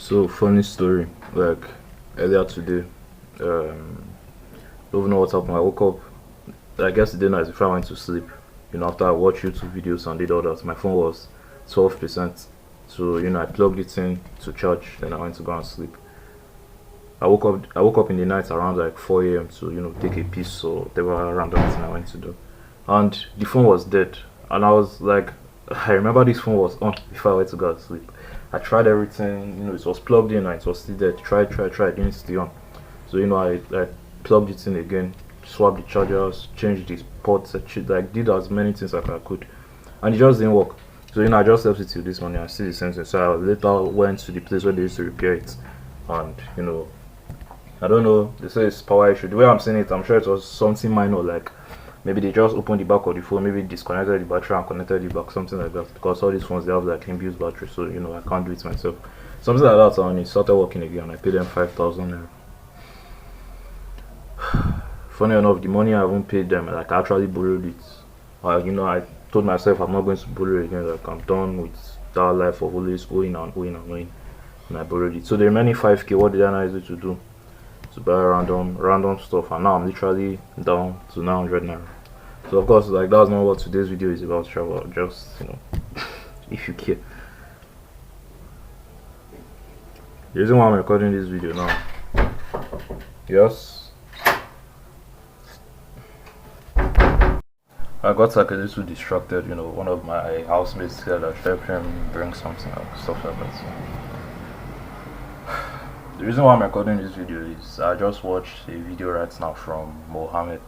So funny story. Like earlier today, um, don't know what happened. I woke up. I guess the day night before I went to sleep. After I watched YouTube videos and did all that, my phone was 12%. So I plugged it in to charge. Then I went to go and sleep. I woke up in the night around like 4 a.m. to take a piss or whatever random thing I went to do, and the phone was dead. And I was like, I remember this phone was on before I went to go to sleep. I tried everything, it was plugged in and it was still dead. Tried, didn't stay on. So I plugged it in again, swapped the chargers, changed the ports, like did as many things as I could, and it just didn't work. So I just left it till this morning. I see the same thing. So I later went to the place where they used to repair it, and I don't know. They say it's power issue. The way I'm seeing it, I'm sure it was something minor, like maybe they just opened the back of the phone, maybe disconnected the battery and connected it back, something like that. Because all these phones they have like inbuilt battery, so I can't do it myself. Something like that, and it started working again. I paid them 5,000 naira. Funny enough, the money I haven't paid them, like I actually borrowed it. I told myself I'm not going to borrow again. Like I'm done with that life of always owing and owing and owing, and I borrowed it. So the remaining 5k, what did I use it to do? To buy random stuff, and now I'm literally down to 900 naira. So of course, like that's not what today's video is about, travel. Just if you care. The reason why I'm recording this video now, yes, I got like a little distracted. One of my housemates said I should help him bring something up, stuff like that. So the reason why I'm recording this video is I just watched a video right now from Mohammed.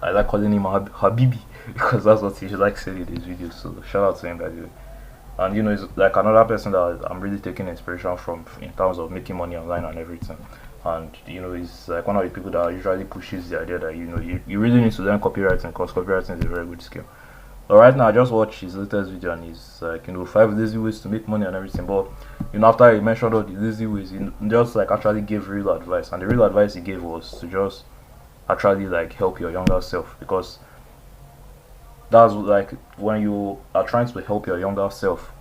I like calling him Habibi because that's what he likes saying in his videos. So shout out to him, by the way. And he's like another person that I'm really taking inspiration from in terms of making money online and everything. And he's like one of the people that usually pushes the idea that you really need to learn copywriting because copywriting is a very good skill. But right now I just watched his latest video and he's like 5 lazy ways to make money and everything. But after he mentioned all the lazy ways, he just like actually gave real advice, and the real advice he gave was to just actually like help your younger self, because that's like when you are trying to help your younger self,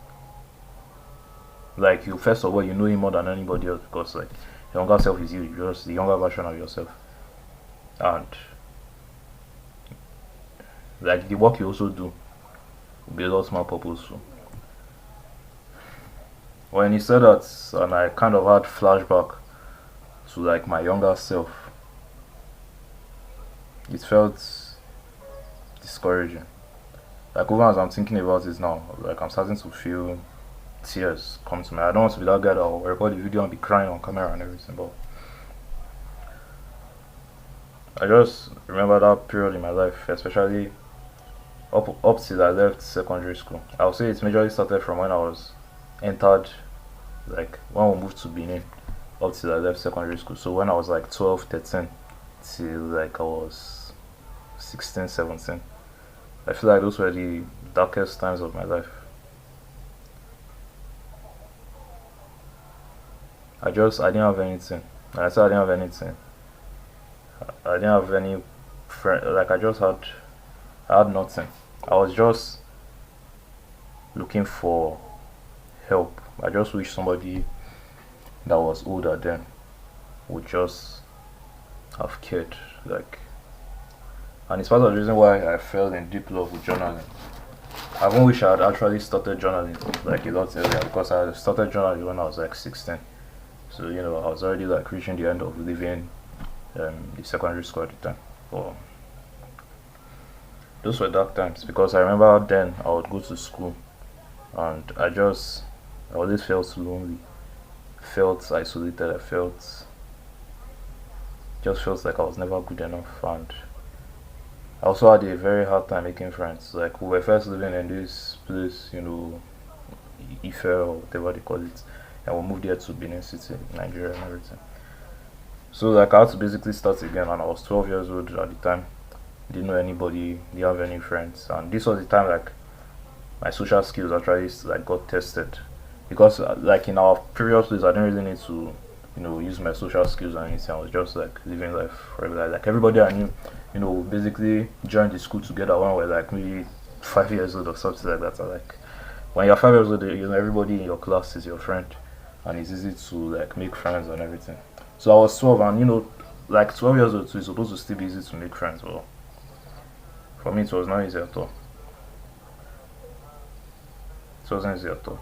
like you first of all you know him more than anybody else, because like your younger self is you, just the younger version of yourself, and like the work you also do will be a lot more purposeful. When he said that, and I kind of had flashback to like my younger self, it felt discouraging. Like even as I'm thinking about it now, like I'm starting to feel tears come to me. I don't want to be that guy that will record the video and be crying on camera and everything, but I just remember that period in my life, especially up till I left secondary school. I would say it majorly started from when I was entered, like when we moved to Benin, up till I left secondary school. So when I was like 12, 13 till like I was 16, 17, I feel like those were the darkest times of my life. I didn't have anything. And I said I didn't have anything. I didn't have any friend. Like I had nothing. I was just looking for help. I just wish somebody that was older then would just have cared. Like, and it's part of the reason why I fell in deep love with journaling. I even wish I had actually started journaling like a lot earlier, because I started journaling when I was like 16. So I was already like reaching the end of leaving the secondary school at the time. But those were dark times, because I remember then I would go to school and I always felt lonely, felt isolated. Just felt like I was never good enough, and I also had a very hard time making friends. Like we were first living in this place, Ife or whatever they call it, and we moved here to Benin City, Nigeria, and everything. So like I had to basically start again, and I was 12 years old at the time. Didn't know anybody, didn't have any friends, and this was the time like my social skills actually like got tested, because like in our previous place I didn't really need to use my social skills or anything. I was just like living life regular. Like everybody I knew, basically joined the school together when we were like maybe 5 years old or something like that. So like when you're 5 years old, everybody in your class is your friend, and it's easy to like make friends and everything. So I was 12, and like 12 years old too, it's supposed to still be easy to make friends. But for me, it was not easy at all. It wasn't easy at all.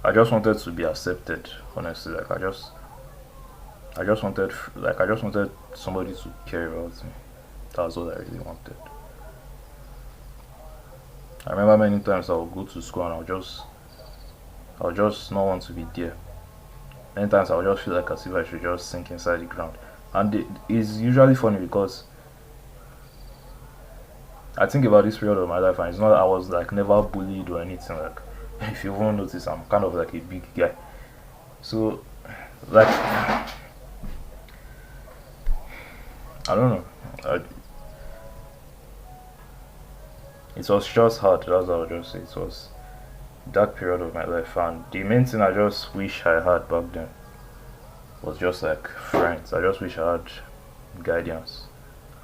I just wanted to be accepted, honestly. Like I just wanted somebody to care about me. That was all I really wanted. I remember many times I would go to school and I would just not want to be there. Many times I would just feel like as if I should just sink inside the ground. And it's usually funny because I think about this period of my life, and it's not I was like never bullied or anything. Like if you won't notice, I'm kind of like a big guy. So like I don't know. It was just hard. That's what I would just say. It was that period of my life, and the main thing I just wish I had back then was just like friends. I just wish I had guidance,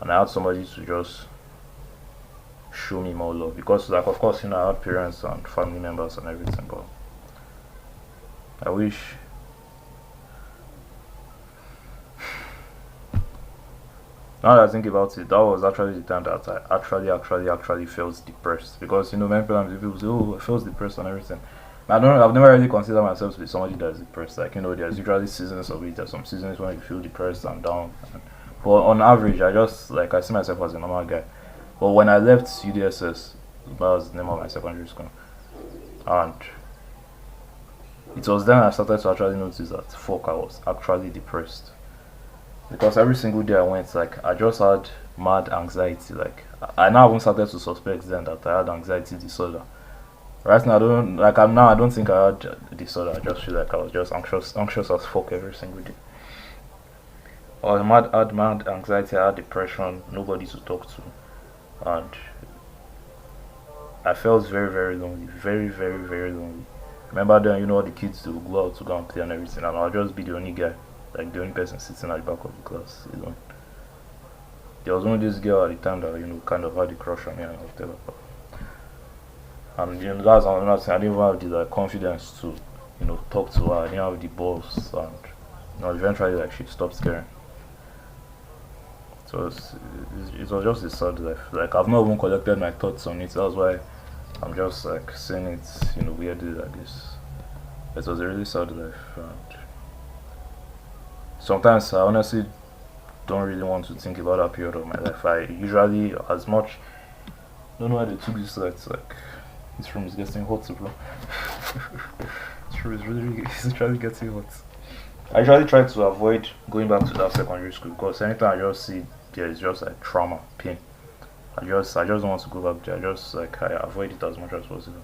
and I had somebody to just show me more love. Because like of course I had parents and family members and everything, but I wish. Now that I think about it, that was actually the time that I actually felt depressed. Because many times people say, "Oh, I felt depressed and everything." I've never really considered myself to be somebody that's depressed. Like there's usually seasons of it. There's some seasons when you feel depressed and down. But on average, I see myself as a normal guy. But when I left UDSS, that was the name of my secondary school, and it was then I started to actually notice that fuck, I was actually depressed. Because every single day I went, like I just had mad anxiety. Like I now even started to suspect then that I had anxiety disorder. Right now I don't think I had a disorder. I just feel like I was just anxious as fuck every single day. Had mad anxiety, I had depression, nobody to talk to, and I felt very very lonely, very very very lonely. Remember then, all the kids they would go out to go and play and everything, and I'll just be the only guy, like the only person sitting at the back of the class alone. There was only this girl at the time that kind of had a crush on me and whatever. And that's another thing. I didn't even have the confidence to talk to her. I didn't have the balls, and eventually like she stopped caring. So it was just a sad life. Like I've not even collected my thoughts on it. That's why I'm just like saying it, weirdly like this. It was a really sad life, and sometimes I honestly don't really want to think about that period of my life. I usually, as much, don't know why they took this lights. Like this room is getting hot, bro. This room is really getting hot. I usually try to avoid going back to that secondary school because anytime I just see there is just like trauma, pain. I just don't want to go back there. I avoid it as much as possible.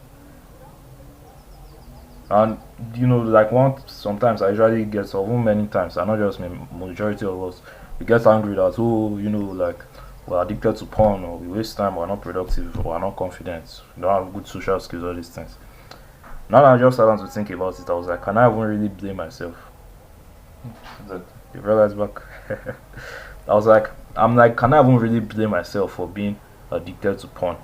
And sometimes I usually get so many times, and not just me, majority of us, we get angry that we're addicted to porn, or we waste time, we're not productive, or we're not confident, we don't have good social skills, all these things. Now that I just started to think about it, I was like, can I even really blame myself? You realize back. I was like, can I even really blame myself for being addicted to porn?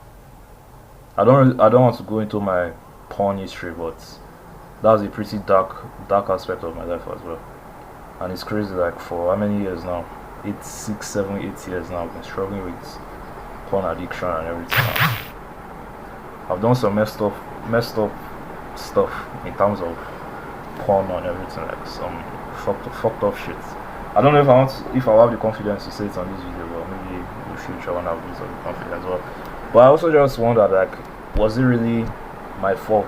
I don't want to go into my porn history, but that was a pretty dark aspect of my life as well. And it's crazy, like for how many years now? 8, 6, 7, 8 years now I've been struggling with porn addiction and everything. I've done some messed up stuff in terms of porn and everything, like some fucked up shit. I don't know if I have the confidence to say it on this video, but maybe in the future when I have this confidence. But I also just wonder, like, was it really my fault?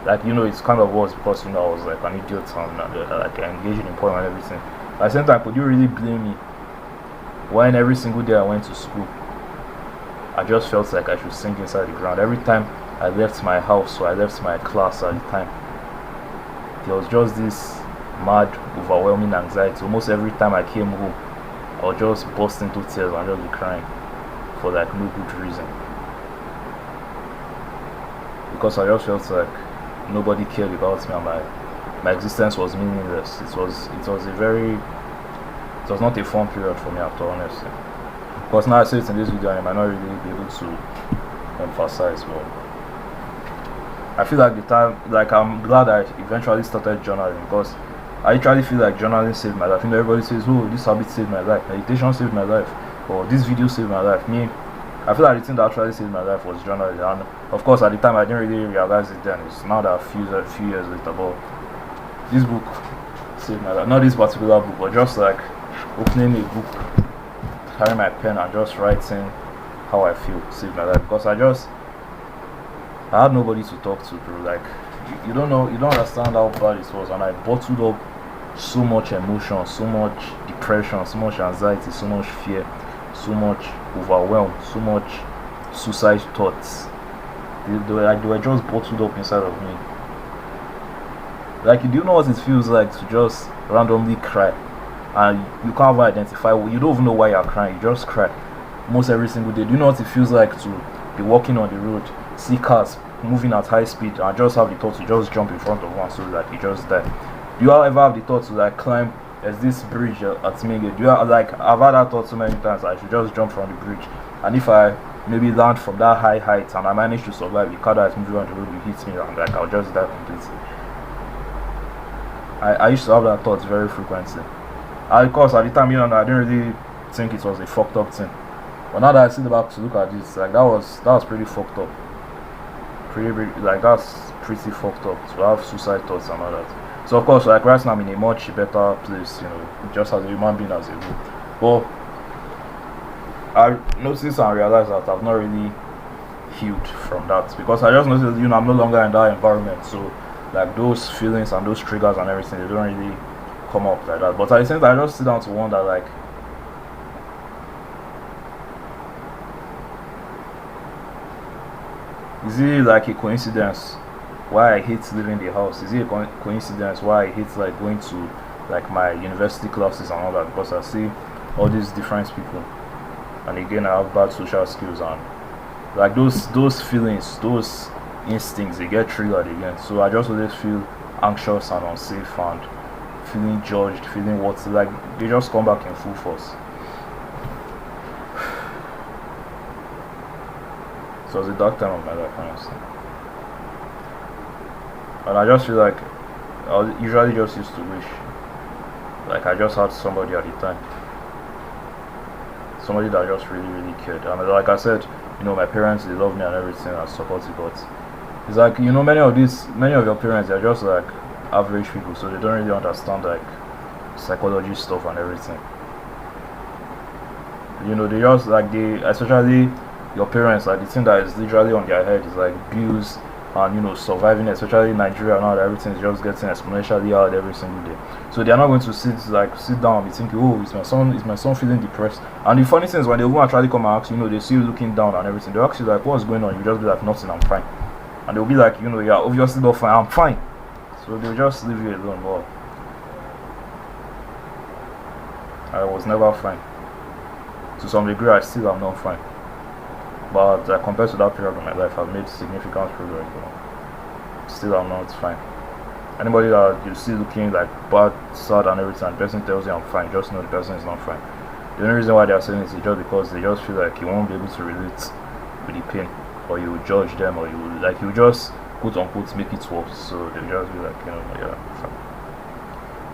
Like, it's kind of was because I was like an idiot and like engaging in porn and everything. At the same time, could you really blame me when every single day I went to school, I just felt like I should sink inside the ground every time I left my house or I left my class at the time? There was just this mad, overwhelming anxiety. Almost every time I came home, I would just burst into tears and just be crying for like no good reason. Because I just felt like nobody cared about me and my existence was meaningless. It was not a fun period for me at all, honestly. Because now I say it in this video and I might not really be able to emphasize, but I feel like the time, like I'm glad I eventually started journaling because I actually feel like journaling saved my life. You know, everybody says, "Oh, this habit saved my life. Meditation saved my life," or "This video saved my life." Me, I feel like the thing that actually saved my life was journaling. And of course, at the time, I didn't really realize it then. It's now that a few years later. But this book saved my life. Not this particular book, but just like opening a book, carrying my pen, and just writing how I feel saved my life. Because I had nobody to talk to, bro. Like you don't know, you don't understand how bad it was, and I bottled up so much emotion, so much depression, so much anxiety, so much fear, so much overwhelm, so much suicide thoughts. They were just bottled up inside of me. Like, do you know what it feels like to just randomly cry, and you can't even identify? You don't even know why you're crying. You just cry almost every single day. Do you know what it feels like to be walking on the road, see cars moving at high speed, and just have the thought to just jump in front of one so that you just die? Do you ever have the thought to like climb? There's this bridge at Minge. Do you like? I've had that thought so many times. I should just jump from the bridge, and if I maybe land from that high height and I manage to survive, the car that is moving on the road will hit me, and like I'll just die completely. I used to have that thought very frequently. And of course, at the time, you know, I didn't really think it was a fucked up thing. But now that I sit back to look at this, like that was pretty fucked up. Like that's pretty fucked up to have suicide thoughts and all that. So of course, like right now, I'm in a much better place, you know, just as a human being as a whole. But I noticed and realized that I've not really healed from that because I just noticed, you know, I'm no longer in that environment. So like those feelings and those triggers and everything, they don't really come up like that. But at the same time, I just sit down to wonder, like, is it like a coincidence why I hate leaving the house? Is it a coincidence why I hate like going to like my university classes and all that? Because I see all these different people, and again I have bad social skills, and like those feelings, those instincts, they get triggered again. So I just always feel anxious and unsafe and feeling judged, feeling what, like they just come back in full force. So it was a dark time of my life, honestly. And I just feel like I was usually just used to wish like I just had somebody at the time. Somebody that just really cared. And like I said, you know, my parents, they love me and everything and supportive, but it's like, you know, many of your parents, they're just like average people, so they don't really understand like psychology stuff and everything. You know, they just like especially your parents, like the thing that is literally on their head is like bills and, you know, surviving, especially in Nigeria now that everything is just getting exponentially hard every single day. So they're not going to sit down and be thinking, oh, is my son feeling depressed? And the funny thing is when they will actually come and ask, you know, they see you looking down and everything, they'll ask you like, what's going on? You just be like, nothing, I'm fine. And they'll be like, you know, you're obviously not fine, I'm fine. So they'll just leave you alone. But I was never fine. To some degree, I still am not fine. But compared to that period of my life, I've made significant progress. But still, I'm not fine. Anybody that you see looking like bad, sad, and everything, and the person tells you I'm fine, just know the person is not fine. The only reason why they are saying it is just because they just feel like you won't be able to relate with the pain, or you will judge them, or you just quote unquote make it worse. So they'll just be like, you know, yeah, fine.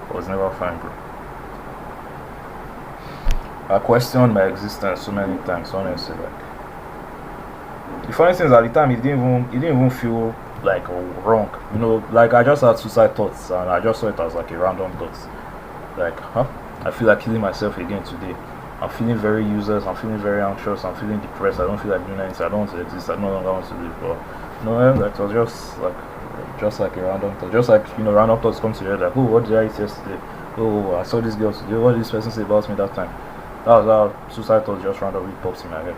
I was never fine, bro. I questioned my existence so many times, honestly. Like, the funny thing is, at the time, it didn't even feel like wrong. You know, like I just had suicide thoughts, and I just saw it as like a random thought. Like, I feel like killing myself again today. I'm feeling very useless. I'm feeling very anxious. I'm feeling depressed. I don't feel like doing anything. I don't want to exist. I no longer want to live. But no, that was just like a random thought. Just like, you know, random thoughts come to your head. Like, oh, what did I eat yesterday? Oh, I saw this girl today. What did this person say about me that time? That was how suicide thoughts just randomly popped in my head.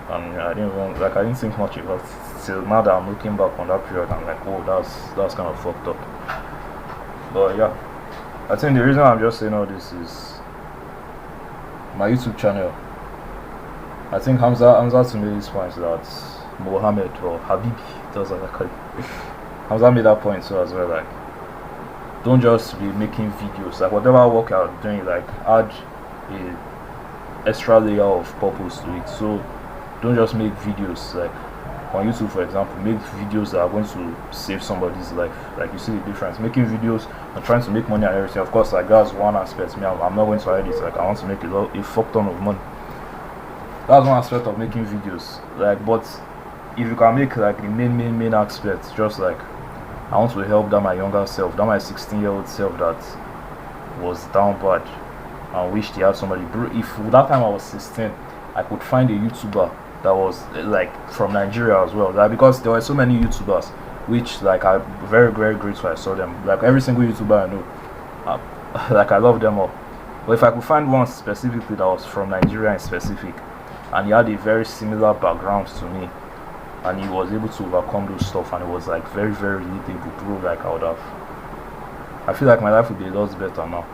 And I didn't think much about it till now that I'm looking back on that period. I'm like, oh, that's kind of fucked up. But yeah, I think the reason I'm just saying all this is my YouTube channel. I think Hamza to me this point that Mohammed or Habibi, that's what I call it. Hamza made that point too as well. Like, don't just be making videos. Like, whatever work you're doing, like add a extra layer of purpose to it. So don't just make videos like on YouTube, for example, make videos that are going to save somebody's life. Like, you see the difference. Making videos and trying to make money and everything. Of course, like, that's one aspect. Me, I'm not going to hide it. Like, I want to make a fuck ton of money. That's one aspect of making videos. Like, but if you can make like the main aspect, just like, I want to help that my younger self, that my 16-year-old self that was down bad and wished he had somebody. Bro, if that time I was 16, I could find a YouTuber that was like from Nigeria as well, like, because there were so many YouTubers which like I'm very grateful I saw them. Like, every single YouTuber I know, like, I love them all. But if I could find one specifically that was from Nigeria in specific, and he had a very similar background to me, and he was able to overcome those stuff, and it was like very relatable, bro, like, I feel like my life would be a lot better now,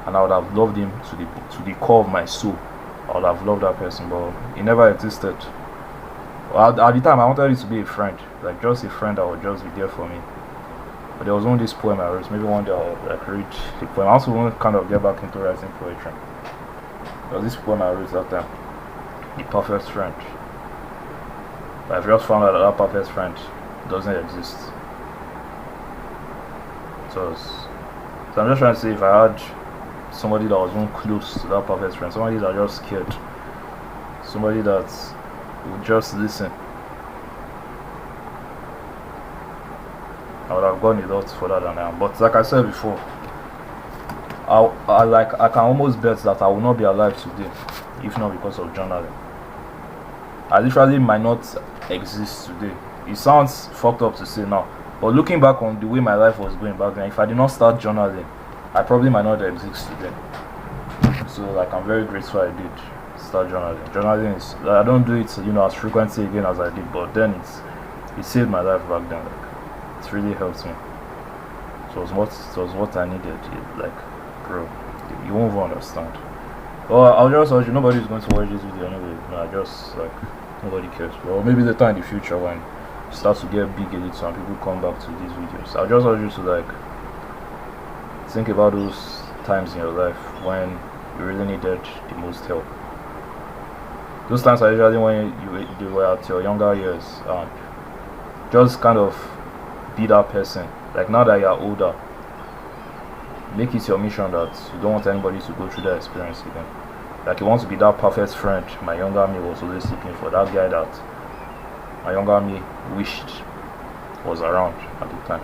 and I would have loved him to the core of my soul. I would have loved that person, but he never existed. At the time, I wanted it to be a friend, like, just a friend that would just be there for me. But there was only this poem I wrote. Maybe one day I'll like read the poem. I also want to kind of get back into writing poetry. There was this poem I wrote that time, The Perfect Friend. But I've just found out that perfect friend doesn't exist. So I'm just trying to say, if I had somebody that was more close to that perfect friend, somebody that just scared, somebody that would just listen, I would have gone a lot further than I am. But like I said before, I can almost bet that I will not be alive today if not because of journaling. I literally might not exist today. It sounds fucked up to say now, but looking back on the way my life was going back then, if I did not start journaling, I probably might not exist today. So like, I'm very grateful I did start journaling. Journaling is, I don't do it, as frequently again as I did, but then it saved my life back then. Like, it really helped me. So it was what I needed. Like, bro, you won't even understand. Well, I'll just urge you, nobody's going to watch this video anyway. I just like, nobody cares. Well, maybe later in the future when it starts to get big a little and people come back to these videos, I'll just urge you to like think about those times in your life when you really needed the most help. Those times are usually when you were at your younger years, and just kind of be that person. Like, now that you're older, make it your mission that you don't want anybody to go through that experience again. Like, you want to be that perfect friend my younger me was always looking for, that guy that my younger me wished was around at the time.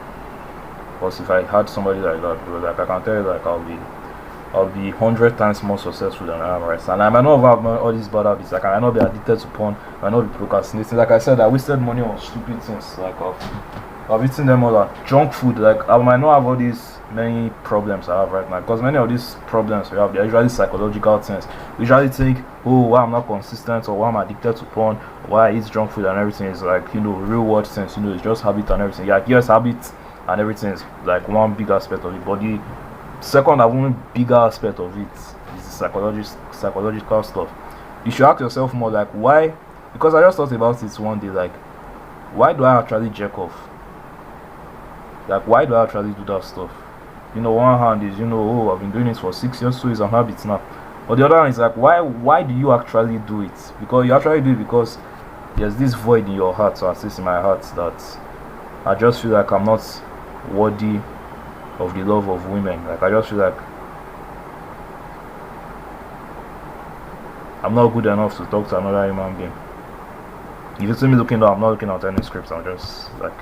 Because if I had somebody like that, bro, like, I can tell you, like, I'll be 100 times more successful than I am right now. And I might not have all these bad habits. Like, I might not be addicted to porn, I might not be procrastinating. Like I said, I wasted money on stupid things. Like, I've eaten them all, like junk food. Like, I might not have all these many problems I have right now, because many of these problems we have, they're usually psychological things. We usually think, oh, why I'm not consistent, or why I'm addicted to porn, or why I eat junk food and everything is like, real world things. It's just habit and everything. Yeah, yes, habit and everything is like one big aspect of it, but the second and one bigger aspect of it is the psychological stuff. You should ask yourself more, like, why? Because I just thought about it one day, like, why do I actually jerk off? Like, why do I actually do that stuff? One hand is, oh, I've been doing it for 6 years, so it's a habit now. But the other one is like, why do you actually do it? Because you actually do it because there's this void in your heart, so at least in my heart, that I just feel like I'm not worthy of the love of women. Like, I just feel like I'm not good enough to talk to another human being. If you see me looking down, I'm not looking at any scripts. I'm just like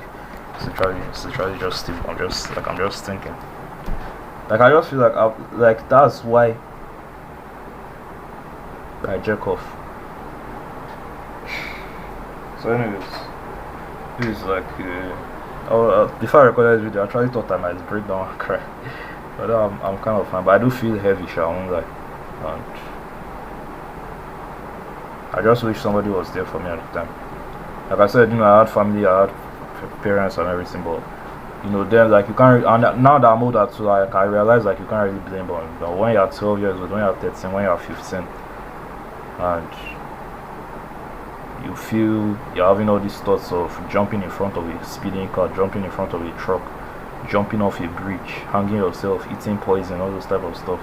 literally just still. I'm just thinking. Like, I just feel like that's why I jerk off. So anyways, this is like before I recorded this video, I actually thought I might break down and cry. But I'm kind of fine. But I do feel heavy, I won't lie. And I just wish somebody was there for me at the time. Like I said, I had family, I had parents and everything, but then, like, you can't. And now that I'm older too, like, I realize, like, you can't really blame them. But when you're 12 years old, when you're 13, when you're 15, and you feel you're having all these thoughts of jumping in front of a speeding car, jumping in front of a truck, jumping off a bridge, hanging yourself, eating poison, all those type of stuff.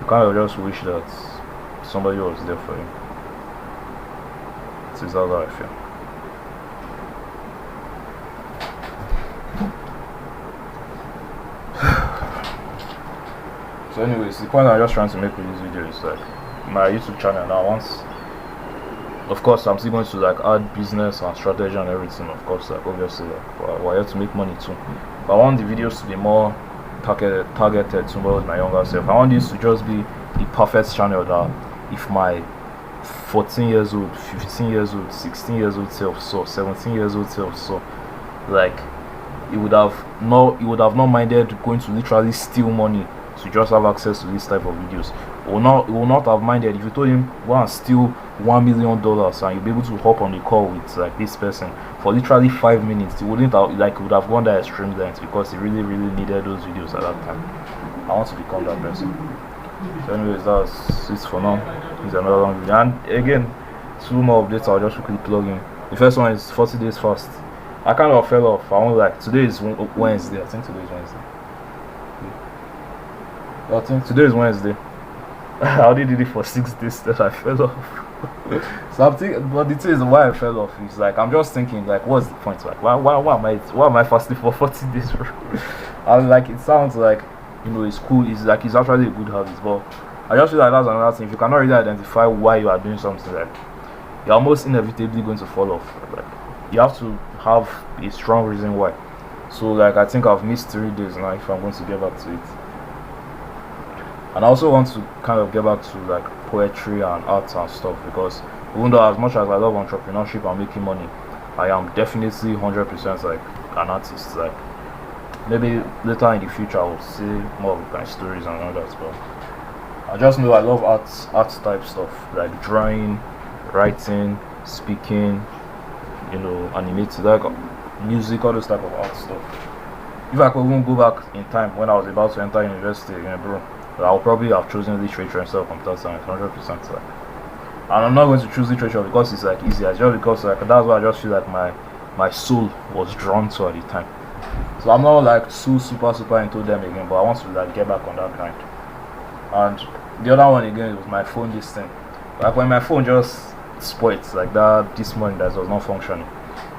You kind of just wish that somebody was there for you. So that's how I feel. So anyways, the point I'm just trying to make with this video is like my YouTube channel now, once of course I'm still going to like add business and strategy and everything, of course, like obviously like we're here to make money too, but I want the videos to be more targeted towards my younger self. I want this to just be the perfect channel that if my 14 years old, 15 years old, 16 years old self saw, 17 years old self saw, like he would have not minded going to literally steal money to just have access to this type of videos. He will not have minded if you told him go and steal $1 million and you'll be able to hop on the call with like this person for literally 5 minutes. He wouldn't have, like, would have gone that extreme length because he really needed those videos at that time. I want to become that person. So anyways, that's it for now. It's another long video, and again 2 more updates I'll just quickly plug in. The first one is 40 days fast. I kind of fell off. I won't like, today is Wednesday. I think today is Wednesday. I think today is Wednesday. I already did it for 6 days that I fell off. So I'm thinking, but the thing is, why I fell off is like I'm just thinking like, what's the point? Like, why am I fasting for 40 days? And like it sounds like, you know, it's cool. It's like it's actually a good habit, but I just feel like that's another thing. If you cannot really identify why you are doing something, like you're almost inevitably going to fall off. Like you have to have a strong reason why. So like I think I've missed 3 days now if I'm going to get back to it. And I also want to kind of get back to like poetry and art and stuff, because even though as much as I love entrepreneurship and making money, I am definitely 100% like an artist. Like maybe later in the future I will see more of my stories and all that, but I just know I love art type stuff, like drawing, writing, speaking, you know, animated, like music, all those type of art stuff. If I could even go back in time when I was about to enter university, you know, bro, I'll probably have chosen literature instead of computer science, 100%. Like, and I'm not going to choose literature because it's like easier. It's just because like that's what I just feel like my soul was drawn to at the time. So I'm not like super into them again, but I want to like get back on that grind. And the other one again was my phone. This thing, like when my phone just spoiled like that this morning, that was not functioning.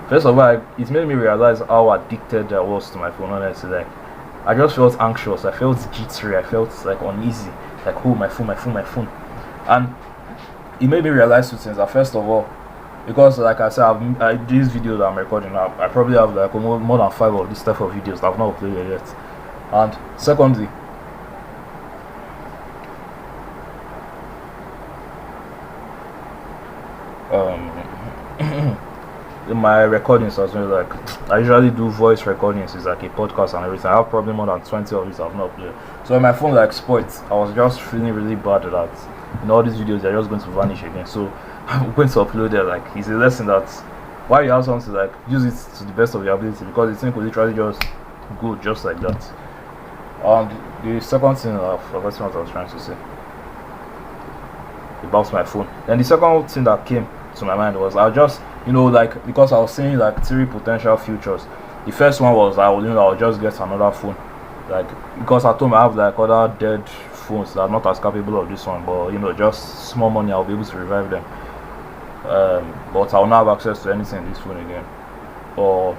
First of all, it made me realize how addicted I was to my phone. Honestly, like I just felt anxious, I felt jittery, I felt like uneasy, like oh my phone. And it made me realize 2 things. First of all, because like I said, this video that I'm recording now, I probably have like more than 5 of this type of videos that I've not uploaded yet. And secondly, my recordings as well, like I usually do voice recordings, it's like a podcast and everything. I have probably more than 20 of these I've not uploaded. So when my phone like spoiled, I was just feeling really bad that, you know, all these videos are just going to vanish again. So I'm going to upload it. Like it's a lesson that why you have something, like use it to the best of your ability, because the thing could literally just go just like that. The second thing, I forgot what I was trying to say about my phone. Then the second thing that came to my mind was I just, you know, like because I was seeing like 3 potential futures. The first one was I'll just get another phone, like because at home I have like other dead phones that are not as capable of this one, but you know, just small money I'll be able to revive them. But I'll not have access to anything in this phone again. Or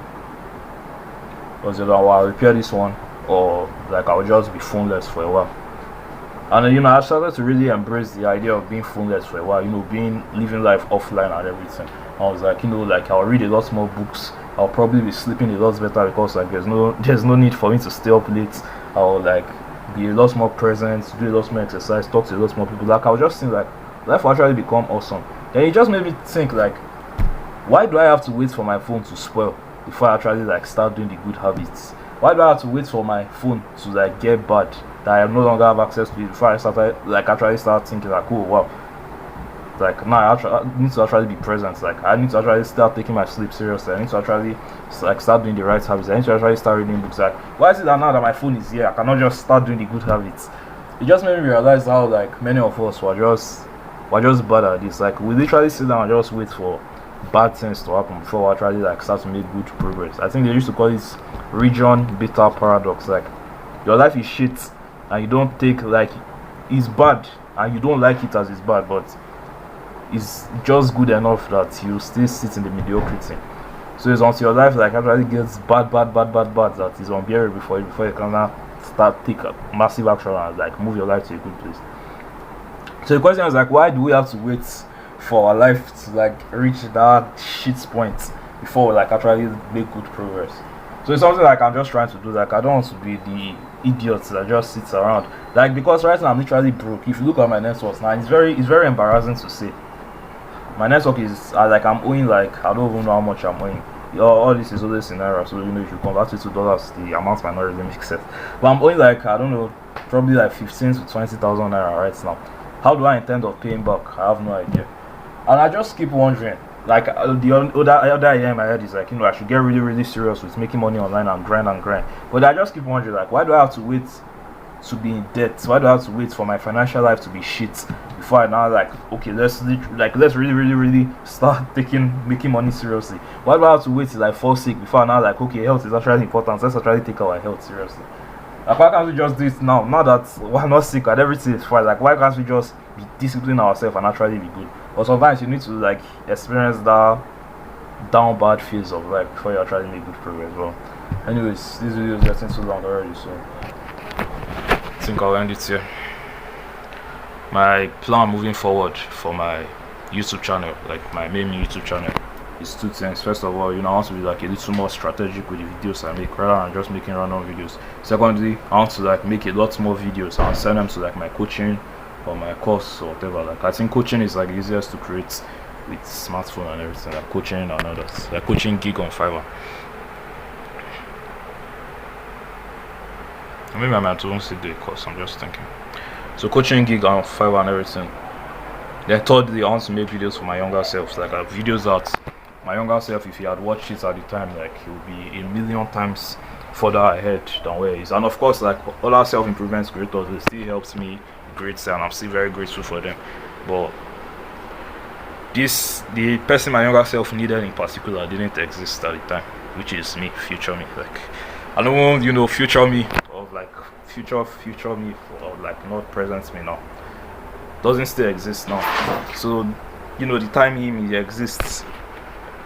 was it I'll repair this one, or like I'll just be phoneless for a while. And you know, I started to really embrace the idea of being phoneless for a while, you know, living life offline and everything. I was like, you know, like I'll read a lot more books, I'll probably be sleeping a lot better because like there's no need for me to stay up late. I'll like be a lot more present, do a lot more exercise, talk to a lot more people. Like I was just think like life will actually become awesome. Then it just made me think like, why do I have to wait for my phone to spoil before I actually like start doing the good habits? Why do I have to wait for my phone to like get bad, that I no longer have access to it, before I actually start thinking like, oh wow, like now I need to actually be present. Like I need to actually start taking my sleep seriously. I need to actually like start doing the right habits. I need to actually start reading books. Like why is it that now that my phone is here, I cannot just start doing the good habits? It just made me realize how like many of us were just bad at this. Like we literally sit down and just wait for bad things to happen before we actually like start to make good progress. I think they used to call it region beta paradox. Like your life is shit and you don't take like it's bad and you don't like it as it's bad, but is just good enough that you still sit in the mediocrity. So it's until your life like actually gets bad, that is unbearable before you can now start take a massive action and like move your life to a good place. So the question is like, why do we have to wait for our life to like reach that shit point before we like actually make good progress? So it's something like I'm just trying to do. Like I don't want to be the idiot that just sits around. Like because right now I'm literally broke. If you look at my net worth now, it's very embarrassing to say. My network is like I'm owing like I don't even know how much I'm owing. All this is always in naira, so if you convert it to dollars, the amount might not really make sense. But I'm owing like I don't know, probably like 15 to 20,000 naira right now. How do I intend of paying back? I have no idea, and I just keep wondering. Like the other idea in my head is like I should get really serious with making money online and grind. But I just keep wondering like why do I have to wait to be in debt? Why do I have to wait for my financial life to be shit before I now like okay let's really start making money seriously? Why do I have to wait till I fall sick before I now like okay health is actually important, let's actually take our health seriously? Like why can't we just do it now that we're not sick and everything is fine? Like why can't we just be discipline ourselves and actually be good? But sometimes you need to like experience that down bad phase of life before you actually make good progress. Well anyways, this video is getting too long already, so I think I'll end it here. My plan moving forward for my YouTube channel, like my main YouTube channel, is two things. First of all, I want to be like a little more strategic with the videos I make rather than just making random videos. Secondly, I want to like make a lot more videos and send them to like my coaching or my course or whatever. Like I think coaching is like easiest to create with smartphone and everything, like coaching and others, like coaching gig on Fiverr. Maybe I might even see the course, I'm just thinking. So coaching gig on Fiverr and everything. Then thirdly, I want to make videos for my younger self. Like videos that my younger self, if he had watched it at the time, like he would be a million times further ahead than where he is. And of course, like all our self-improvement creators, it still helps me great, and I'm still very grateful for them. But the person my younger self needed in particular didn't exist at the time, which is me, future me. Like I don't want, future me of like future me or like not present me now doesn't still exist now. So the time he exists,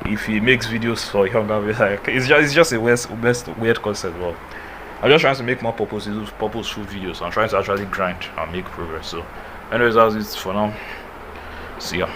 if he makes videos for younger, like it's just a weird concept. But I'm just trying to make more purposeful videos. I'm trying to actually grind and make progress. So anyways, that's it for now. See ya.